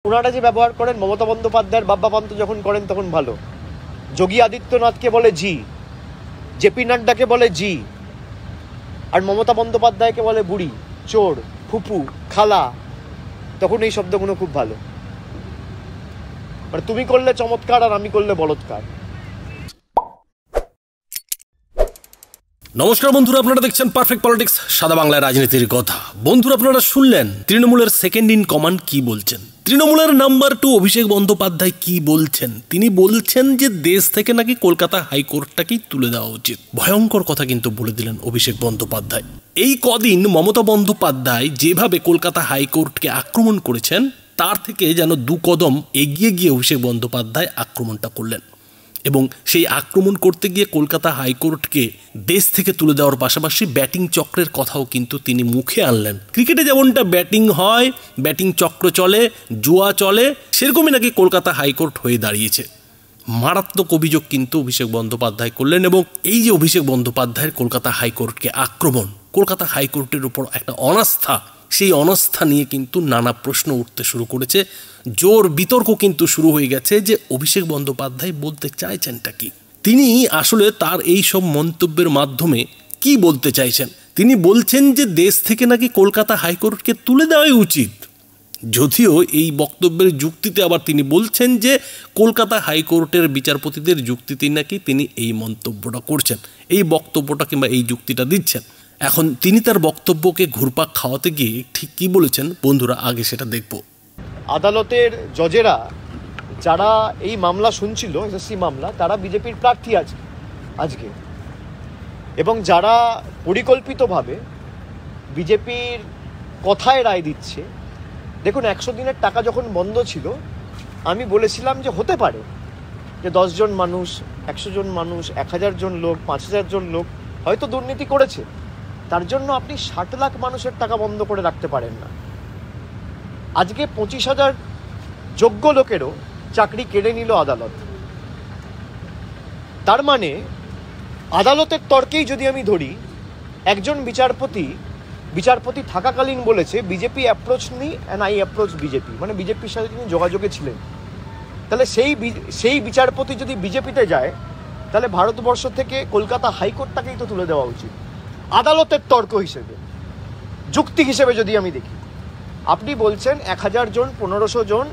ওনারা যে ব্যবহার করেন মমতা বন্দ্যোপাধ্যায়ের বাব্বা পান্ত যখন করেন তখন ভালো, যোগী আদিত্যনাথকে বলে জি, জেপি নাড্ডাকে বলে জি, আর মমতা বন্দ্যোপাধ্যায়কে বলে বুড়ি, চোর, ফুপু, খালা, তখন এই শব্দগুলো খুব ভালো। মানে তুমি করলে চমৎকার আর আমি করলে বলৎকার। নমস্কার বন্ধুরা, আপনারা দেখছেন পারফেক্ট পলিটিক্স, সাদা বাংলায় রাজনীতির কথা। বন্ধুরা, আপনারা শুনলেন তৃণমূলের সেকেন্ড ইন কমান্ড কি বলছেন। তৃণমূলের নাম্বার 2 অভিষেক বন্দ্যোপাধ্যায় কি বলছেন। তিনি বলছেন যে দেশ থেকে নাকি কলকাতা হাইকোর্টটাকেই তুলে দেওয়া উচিত। ভয়ঙ্কর কথা কিন্তু বলে দিলেন অভিষেক বন্দ্যোপাধ্যায়। এই কদিন মমতা বন্দ্যোপাধ্যায় যেভাবে কলকাতা হাইকোর্টকে আক্রমণ করেছেন, তার থেকে যেন 2 কদম এগিয়ে গিয়ে অভিষেক বন্দ্যোপাধ্যায় আক্রমণটা করলেন, এবং সেই আক্রমণ করতে গিয়ে কলকাতা হাইকোর্টকে দেশ থেকে তুলে দেওয়ার পাশাপাশি ব্যাটিং চক্রের কথাও কিন্তু তিনি মুখে আনলেন। ক্রিকেটে যেমনটা ব্যাটিং হয়, ব্যাটিং চক্র চলে, জুয়া চলে, সেরকমই নাকি কলকাতা হাইকোর্ট হয়ে দাঁড়িয়েছে। মারাত্মক অভিযোগ কিন্তু অভিষেক বন্দ্যোপাধ্যায় করলেন, এবং এই যে অভিষেক বন্দ্যোপাধ্যায়ের কলকাতা হাইকোর্টকে আক্রমণ, কলকাতা হাইকোর্টের উপর একটা অনাস্থা, সেই অনাস্থা নিয়ে কিন্তু নানা প্রশ্ন উঠতে শুরু করেছে। জোর বিতর্ক কিন্তু শুরু হয়ে গেছে যে অভিষেক বন্দ্যোপাধ্যায় বলতে চাইছেনটা কি, তিনি আসলে তার এই সব মন্তব্যের মাধ্যমে কি বলতে চাইছেন। তিনি বলছেন যে দেশ থেকে নাকি কলকাতা হাইকোর্টকে তুলে দেওয়াই উচিত, যদিও এই বক্তব্যের যুক্তিতে আবার তিনি বলছেন যে কলকাতা হাইকোর্টের বিচারপতিদের যুক্তিতে নাকি তিনি এই মন্তব্যটা করছেন, এই বক্তব্যটা কিংবা এই যুক্তিটা দিচ্ছেন। এখন তিনি তার বক্তব্যকে ঘুরপাক খাওয়াতে গিয়ে ঠিক কি বলেছেন বন্ধুরা, আগে সেটা দেখব। আদালতের জজেরা যারা এই মামলা শুনছিল, এসএসসি মামলা, তারা বিজেপির প্রার্থী আছে আজকে, এবং যারা পরিকল্পিতভাবে বিজেপির কথায় রায় দিচ্ছে। দেখুন, 100 দিনের টাকা যখন বন্ধ ছিল, আমি বলেছিলাম যে হতে পারে যে 10 জন মানুষ, 100 জন মানুষ, 1000 জন লোক, 5000 জন লোক হয়তো দুর্নীতি করেছে। তার জন্য আপনি 60 লাখ মানুষের টাকা বন্ধ করে রাখতে পারেন না। আজকে 25,000 যোগ্য লোকেরও চাকরি কেড়ে নিল আদালত। তার মানে আদালতের তর্কেই যদি আমি ধরি, একজন বিচারপতি থাকাকালীন বলেছে BJP approach me and I approach BJP, মানে বিজেপির সাথে তিনি যোগাযোগে ছিলেন। তাহলে সেই বিচারপতি যদি বিজেপিতে যায়, তাহলে ভারতবর্ষ থেকে কলকাতা হাইকোর্টটাকেই তো তুলে দেওয়া উচিত। আদালতের তর্ক হিসেবে, যুক্তি হিসেবে যদি আমি দেখি, আপনি বলছেন 1000 জন, 1500 জন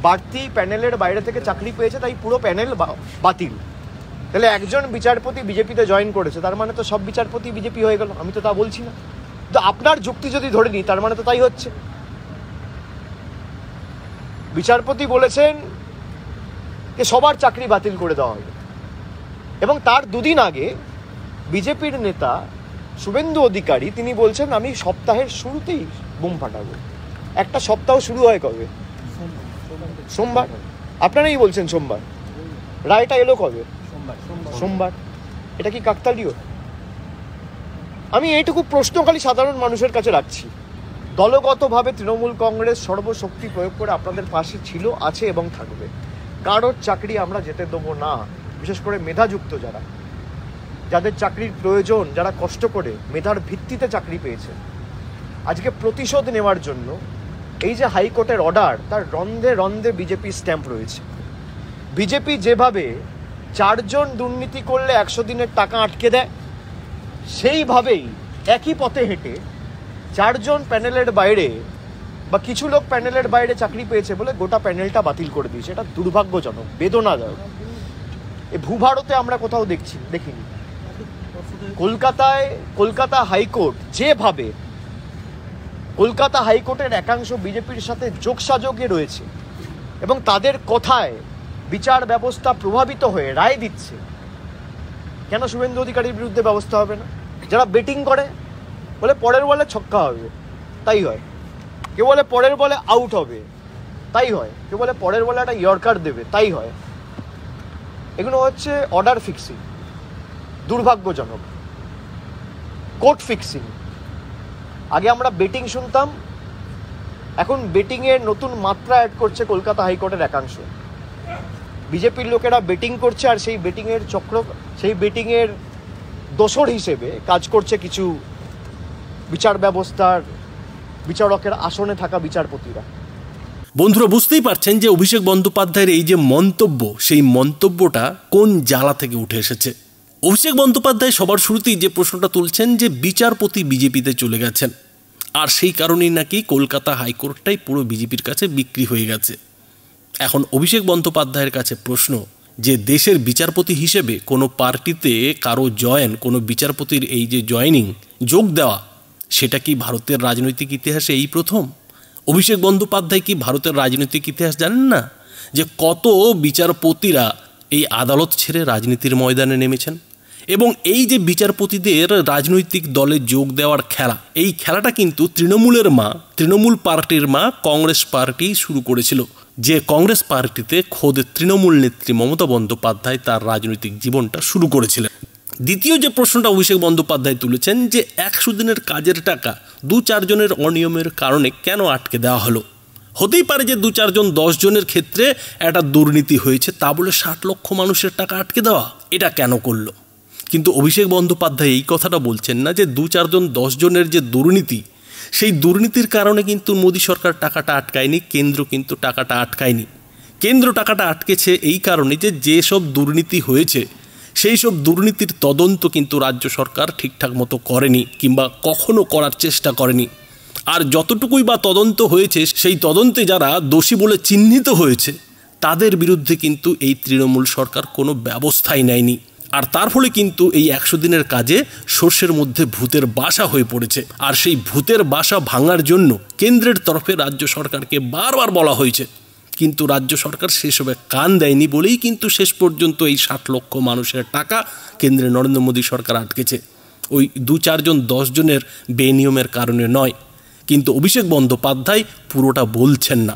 বাড়তি প্যানেলের বাইরে থেকে চাকরি পেয়েছে, তাই পুরো প্যানেল বাতিল। তাহলে একজন বিচারপতি বিজেপিতে জয়েন করেছে, তার মানে তো সব বিচারপতি বিজেপি হয়ে গেল। আমি তো তা বলছি না, তো আপনার যুক্তি যদি ধরে নিই, তার মানে তো তাই হচ্ছে। বিচারপতি বলেছেন যে সবার চাকরি বাতিল করে দেওয়া হবে, এবং তার 2 দিন আগে বিজেপির নেতা শুভেন্দু অধিকারী তিনি বলছেন আমি সপ্তাহের শুরুতেই বোম ফাটাবো। একটা সপ্তাহ শুরু হয় কবে? সোমবার। আপনারাই বলছেন সোমবার, রায়টা এলো কবে? সোমবার। এটা কি কাকতালীয়? আমি এইটুকু প্রশ্ন খালি সাধারণ মানুষের কাছে রাখছি। দলগতভাবে তৃণমূল কংগ্রেস সর্বশক্তি প্রয়োগ করে আপনাদের পাশে ছিল, আছে এবং থাকবে। কারোর চাকরি আমরা যেতে দেবো না, বিশেষ করে মেধাযুক্ত যাদের চাকরির প্রয়োজন, যারা কষ্ট করে মেধার ভিত্তিতে চাকরি পেয়েছে। আজকে প্রতিশোধ নেওয়ার জন্য এই যে হাইকোর্টের অর্ডার, তার রন্ধে রন্ধে বিজেপি স্ট্যাম্প রয়েছে। বিজেপি যেভাবে 4 জন দুর্নীতি করলে 100 দিনের টাকা আটকে দেয়, সেইভাবেই একই পথে হেঁটে 4 জন প্যানেলের বাইরে বা কিছু লোক প্যানেলের বাইরে চাকরি পেয়েছে বলে গোটা প্যানেলটা বাতিল করে দিয়েছে। এটা দুর্ভাগ্যজনক, বেদনাদায়ক। এই ভূভারতে আমরা কোথাও দেখিনি। কলকাতা হাইকোর্ট যেভাবে, কলকাতা হাইকোর্টের একাংশ বিজেপির সাথে যোগসাযোগে রয়েছে এবং তাদের কথায় বিচার ব্যবস্থা প্রভাবিত হয়ে রায় দিচ্ছে, কেন শুভেন্দু অধিকারীর বিরুদ্ধে ব্যবস্থা হবে না? যারা বেটিং করে, বলে পরের বলে ছক্কা হবে, তাই হয়। কেউ বলে পরের বলে আউট হবে, তাই হয়। কেউ বলে পরের বলে একটা ইয়র্কার দেবে, তাই হয়। এগুলো হচ্ছে অর্ডার ফিক্সিং, দুর্ভাগ্যজনক। Court fixing. আগে আমরা বেটিং শুনতাম, এখন বেটিংয়ের নতুন মাত্রা অ্যাড করছে কলকাতা হাইকোর্টের একাংশ। বিজেপির লোকেরা বেটিং করছে, আর সেই বেটিংয়ের চক্র, সেই বেটিংয়ের দোসর হিসেবে কাজ করছে কিছু বিচার ব্যবস্থার বিচারকের আসনে থাকা বিচারপতিরা। বন্ধুরা বুঝতেই পারছেন যে অভিষেক বন্দ্যোপাধ্যায়ের এই যে মন্তব্য, সেই মন্তব্যটা কোন জ্বালা থেকে উঠে এসেছে। অভিষেক বন্দ্যোপাধ্যায় সবার শুরুতেই যে প্রশ্নটা তুলছেন যে বিচারপতি বিজেপিতে চলে গেছেন, আর সেই কারণেই নাকি কলকাতা হাইকোর্টটাই পুরো বিজেপির কাছে বিক্রি হয়ে গেছে। এখন অভিষেক বন্দ্যোপাধ্যায়ের কাছে প্রশ্ন যে দেশের বিচারপতি হিসেবে কোনো পার্টিতে কারো জয়েন, কোনো বিচারপতির এই যে জয়েনিং, যোগ দেওয়া, সেটা কি ভারতের রাজনৈতিক ইতিহাসে এই প্রথম? অভিষেক বন্দ্যোপাধ্যায় কি ভারতের রাজনৈতিক ইতিহাস জানেন না যে কত বিচারপতিরা এই আদালত ছেড়ে রাজনীতির ময়দানে নেমেছেন? এবং এই যে বিচারপতিদের রাজনৈতিক দলে যোগ দেওয়ার খেলা, এই খেলাটা কিন্তু তৃণমূল পার্টির মা কংগ্রেস পার্টি শুরু করেছিল, যে কংগ্রেস পার্টিতে খোদ তৃণমূল নেত্রী মমতা বন্দ্যোপাধ্যায় তার রাজনৈতিক জীবনটা শুরু করেছিলেন। দ্বিতীয় যে প্রশ্নটা অভিষেক বন্দ্যোপাধ্যায় তুলেছেন যে 100 দিনের কাজের টাকা 2-4 জনের অনিয়মের কারণে কেন আটকে দেওয়া হলো? হতেই পারে যে 2-4 জন 10 জনের ক্ষেত্রে একটা দুর্নীতি হয়েছে, তা বলে 60 লক্ষ মানুষের টাকা আটকে দেওয়া এটা কেন করলো? কিন্তু অভিষেক বন্দ্যোপাধ্যায় এই কথাটা বলছেন না যে 2-4 জন 10 জনের যে দুর্নীতি, সেই দুর্নীতির কারণে কিন্তু মোদী সরকার টাকাটা আটকায়নি, কেন্দ্র কিন্তু টাকাটা আটকায়নি। কেন্দ্র টাকাটা আটকেছে এই কারণে যে যেসব দুর্নীতি হয়েছে সেই সব দুর্নীতির তদন্ত কিন্তু রাজ্য সরকার ঠিকঠাক মতো করেনি, কিংবা কখনো করার চেষ্টা করেনি। আর যতটুকুই বা তদন্ত হয়েছে, সেই তদন্তে যারা দোষী বলে চিহ্নিত হয়েছে তাদের বিরুদ্ধে কিন্তু এই তৃণমূল সরকার কোনো ব্যবস্থাই নেয়নি। আর তার ফলে কিন্তু এই 100 দিনের কাজে সর্ষের মধ্যে ভূতের বাসা হয়ে পড়েছে। আর সেই ভূতের বাসা ভাঙার জন্য কেন্দ্রের তরফে রাজ্য সরকারকে বারবার বলা হয়েছে, কিন্তু রাজ্য সরকার সেসবে কান দেয়নি বলেই কিন্তু শেষ পর্যন্ত এই 60 লক্ষ মানুষের টাকা কেন্দ্রে নরেন্দ্র মোদী সরকার আটকেছে। ওই 2-4 জন 10 জনের বেনিয়মের কারণে নয়। কিন্তু অভিষেক বন্দ্যোপাধ্যায় পুরোটা বলছেন না।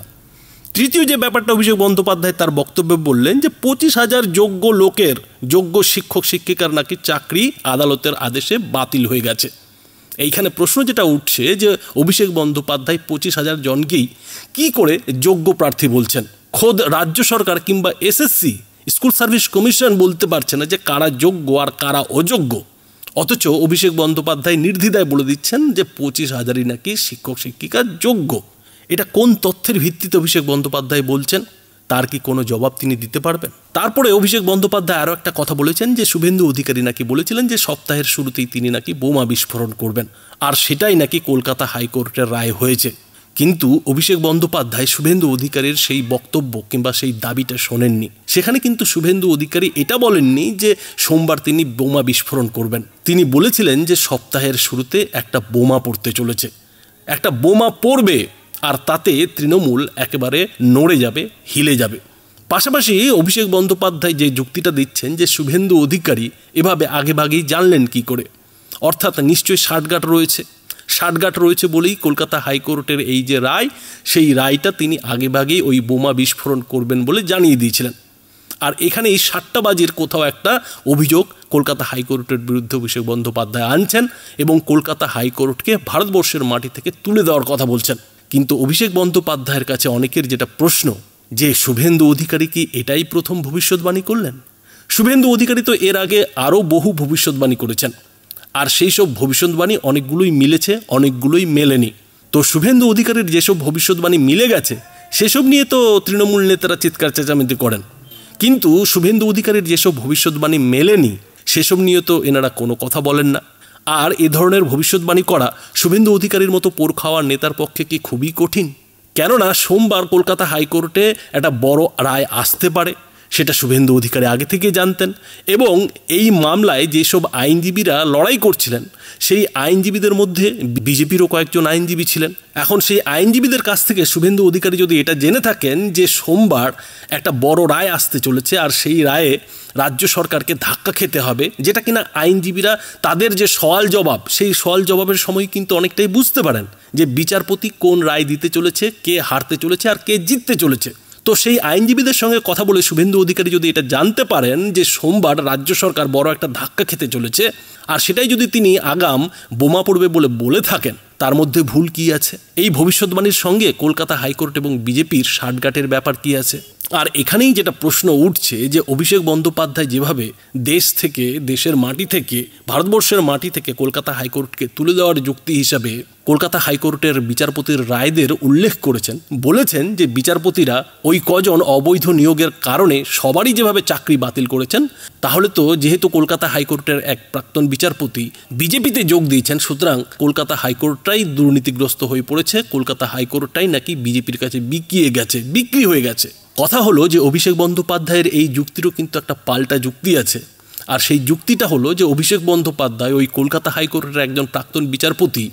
তৃতীয় যে ব্যাপারটা অভিষেক বন্দ্যোপাধ্যায় তার বক্তব্যে বললেন যে 25,000 যোগ্য লোকের, যোগ্য শিক্ষক শিক্ষিকার নাকি চাকরি আদালতের আদেশে বাতিল হয়ে গেছে। এইখানে প্রশ্ন যেটা উঠছে যে অভিষেক বন্দ্যোপাধ্যায় 25,000 জনকেই কি করে যোগ্য প্রার্থী বলছেন? খোদ রাজ্য সরকার কিংবা এসএসসি, স্কুল সার্ভিস কমিশন বলতে পারছে না যে কারা যোগ্য আর কারা অযোগ্য, অথচ অভিষেক বন্দ্যোপাধ্যায় নির্দ্বিধায় বলে দিচ্ছেন যে 25,000ই নাকি শিক্ষক শিক্ষিকা যোগ্য। এটা কোন তথ্যের ভিত্তিতে অভিষেক বন্দ্যোপাধ্যায় বলছেন? তার কি কোনো জবাব তিনি দিতে পারবেন? তারপরে অভিষেক বন্দ্যোপাধ্যায় আরও একটা কথা বলেছেন যে শুভেন্দু অধিকারী নাকি বলেছিলেন যে সপ্তাহের শুরুতেই তিনি নাকি বোমা বিস্ফোরণ করবেন, আর সেটাই নাকি কলকাতা হাইকোর্টের রায় হয়েছে। কিন্তু অভিষেক বন্দ্যোপাধ্যায় শুভেন্দু অধিকারীর সেই বক্তব্য কিংবা সেই দাবিটা শোনেননি। সেখানে কিন্তু শুভেন্দু অধিকারী এটা বলেননি যে সোমবার তিনি বোমা বিস্ফোরণ করবেন। তিনি বলেছিলেন যে সপ্তাহের শুরুতে একটা বোমা পড়তে চলেছে, একটা বোমা পড়বে, আর তাতে তৃণমূল একেবারে নড়ে যাবে, হিলে যাবে। পাশাপাশি অভিষেক বন্দ্যোপাধ্যায় যে যুক্তিটা দিচ্ছেন যে শুভেন্দু অধিকারী এভাবে আগেভাগেই জানলেন কি করে, অর্থাৎ নিশ্চয়ই ষাটগাঁট রয়েছে বলেই কলকাতা হাইকোর্টের এই যে রায়, সেই রায়টা তিনি আগেভাগেই ওই বোমা বিস্ফোরণ করবেন বলে জানিয়ে দিয়েছিলেন। আর এখানে এই 7টা বাজির কোথাও একটা অভিযোগ কলকাতা হাইকোর্টের বিরুদ্ধে অভিষেক বন্দ্যোপাধ্যায় আনছেন এবং কলকাতা হাইকোর্টকে ভারতবর্ষের মাটি থেকে তুলে দেওয়ার কথা বলছেন। কিন্তু অভিষেক বন্দ্যোপাধ্যায়ের কাছে অনেকের যেটা প্রশ্ন যে শুভেন্দু অধিকারী কি এটাই প্রথম ভবিষ্যৎবাণী করলেন? শুভেন্দু অধিকারী তো এর আগে আরও বহু ভবিষ্যৎবাণী করেছেন, আর সেই সব ভবিষ্যৎবাণী অনেকগুলোই মিলেছে, অনেকগুলোই মেলেনি। তো শুভেন্দু অধিকারীর যেসব ভবিষ্যৎবাণী মিলে গেছে সেসব নিয়ে তো তৃণমূল নেতারা চিৎকার চেঁচামেচি করেন, কিন্তু শুভেন্দু অধিকারীর যেসব ভবিষ্যৎবাণী মেলেনি সেসব নিয়ে তো এনারা কোনো কথা বলেন না। আর এ ধরনের ভবিষ্যৎবাণী করা শুভেন্দু অধিকারীর মতো পোড় খাওয়ার নেতার পক্ষে কি খুবই কঠিন? কেননা সোমবার কলকাতা হাইকোর্টে একটা বড় রায় আসতে পারে, সেটা শুভেন্দু অধিকারী আগে থেকে জানতেন। এবং এই মামলায় যেসব আইনজীবীরা লড়াই করছিলেন সেই আইনজীবীদের মধ্যে বিজেপিরও কয়েকজন আইনজীবী ছিলেন। এখন সেই আইনজীবীদের কাছ থেকে শুভেন্দু অধিকারী যদি এটা জেনে থাকেন যে সোমবার একটা বড় রায় আসতে চলেছে, আর সেই রায়ে রাজ্য সরকারকে ধাক্কা খেতে হবে, যেটা কিনা আইনজীবীরা তাদের যে সওয়াল জবাব, সেই সওয়াল জবাবের সময় কিন্তু অনেকটাই বুঝতে পারেন যে বিচারপতি কোন রায় দিতে চলেছে, কে হারতে চলেছে আর কে জিততে চলেছে। তো সেই আইনজীবীদের সঙ্গে কথা বলে শুভেন্দু অধিকারী যদি এটা জানতে পারেন যে সোমবার রাজ্য সরকার বড় একটা ধাক্কা খেতে চলেছে, আর সেটাই যদি তিনি আগাম বোমা পড়বে বলে থাকেন, তার মধ্যে ভুল কি আছে? এই ভবিষ্যৎবাণীর সঙ্গে কলকাতা হাইকোর্ট এবং বিজেপির ষাটগাঁটের ব্যাপার কি আছে? আর এখানেই যেটা প্রশ্ন উঠছে যে অভিষেক বন্দ্যোপাধ্যায় যেভাবে দেশের মাটি থেকে, ভারতবর্ষের মাটি থেকে কলকাতা হাইকোর্টকে তুলে দেওয়ার যুক্তি হিসাবে কলকাতা হাইকোর্টের বিচারপতির রায়দের উল্লেখ করেছেন, বলেছেন যে বিচারপতিরা ওই কজন অবৈধ নিয়োগের কারণে সবারই যেভাবে চাকরি বাতিল করেছেন, তাহলে তো যেহেতু কলকাতা হাইকোর্টের এক প্রাক্তন বিচারপতি বিজেপিতে যোগ দিয়েছেন, সুতরাং কলকাতা হাইকোর্টটাই দুর্নীতিগ্রস্ত হয়ে পড়েছে, কলকাতা হাইকোর্টটাই নাকি বিজেপির কাছে বিক্রি হয়ে গেছে। কথা হলো যে অভিষেক বন্দ্যোপাধ্যায়ের এই যুক্তিরও কিন্তু একটা পাল্টা যুক্তি আছে, আর সেই যুক্তিটা হলো যে অভিষেক বন্দ্যোপাধ্যায় ওই কলকাতা হাইকোর্টের একজন প্রাক্তন বিচারপতি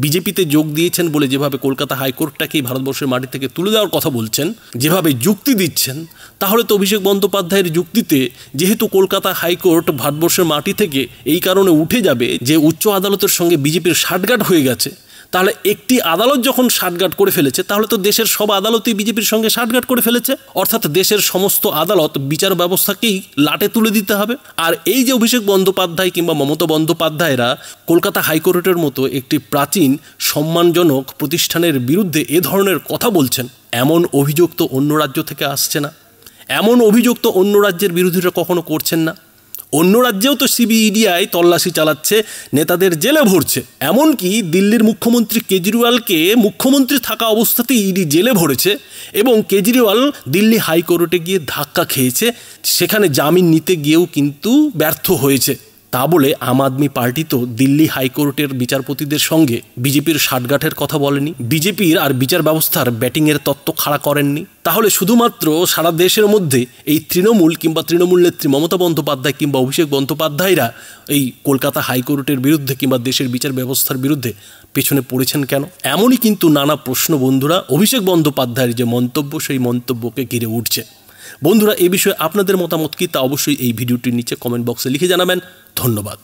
বিজেপিতে যোগ দিয়েছেন বলে যেভাবে কলকাতা হাইকোর্টটাকেই ভারতবর্ষের মাটি থেকে তুলে দেওয়ার কথা বলছেন, যেভাবে যুক্তি দিচ্ছেন, তাহলে তো অভিষেক বন্দ্যোপাধ্যায়ের যুক্তিতে যেহেতু কলকাতা হাইকোর্ট ভারতবর্ষের মাটি থেকে এই কারণে উঠে যাবে যে উচ্চ আদালতের সঙ্গে বিজেপির সাঠগাঁঠ হয়ে গেছে, তাহলে একটি আদালত যখন সাঠগাঁঠ করে ফেলেছে তাহলে তো দেশের সব আদালতই বিজেপির সঙ্গে সাঠগাঁঠ করে ফেলেছে, অর্থাৎ দেশের সমস্ত আদালত বিচার ব্যবস্থাকেই লাটে তুলে দিতে হবে। আর এই যে অভিষেক বন্দ্যোপাধ্যায় কিংবা মমতা বন্দ্যোপাধ্যায়রা কলকাতা হাইকোর্টের মতো একটি প্রাচীন সম্মানজনক প্রতিষ্ঠানের বিরুদ্ধে এ ধরনের কথা বলছেন, এমন অভিযোগ তো অন্য রাজ্য থেকে আসছে না, এমন অভিযোগ তো অন্য রাজ্যের বিরোধীরা কখনো করছেন না। অন্য রাজ্যেও তো সিবিআই তল্লাশি চালাচ্ছে, নেতাদের জেলে ভরছে, এমনকি দিল্লির মুখ্যমন্ত্রী কেজরিওয়ালকে মুখ্যমন্ত্রী থাকা অবস্থাতেই ইডি জেলে ভরেছে এবং কেজরিওয়াল দিল্লি হাইকোর্টে গিয়ে ধাক্কা খেয়েছে, সেখানে জামিন নিতে গিয়েও কিন্তু ব্যর্থ হয়েছে। তা বলে আম আদমি পার্টি তো দিল্লি হাইকোর্টের বিচারপতিদের সঙ্গে বিজেপির সাঠগাঁঠের কথা বলেনি, বিজেপির আর বিচার ব্যবস্থার ব্যাটিংয়ের তত্ত্ব খাড়া করেননি। তাহলে শুধুমাত্র সারা দেশের মধ্যে এই তৃণমূল কিংবা তৃণমূল নেত্রী মমতা বন্দ্যোপাধ্যায় কিংবা অভিষেক বন্দ্যোপাধ্যায়রা এই কলকাতা হাইকোর্টের বিরুদ্ধে কিংবা দেশের বিচার ব্যবস্থার বিরুদ্ধে পেছনে পড়েছেন কেন? এমনই কিন্তু নানা প্রশ্ন বন্ধুরা অভিষেক বন্দ্যোপাধ্যায়ের যে মন্তব্য সেই মন্তব্যকে ঘিরে উঠছে। বন্ধুরা, এই বিষয়ে আপনাদের মতামত কি তা অবশ্যই এই ভিডিওটির নিচে কমেন্ট বক্সে লিখে জানাবেন। ধন্যবাদ।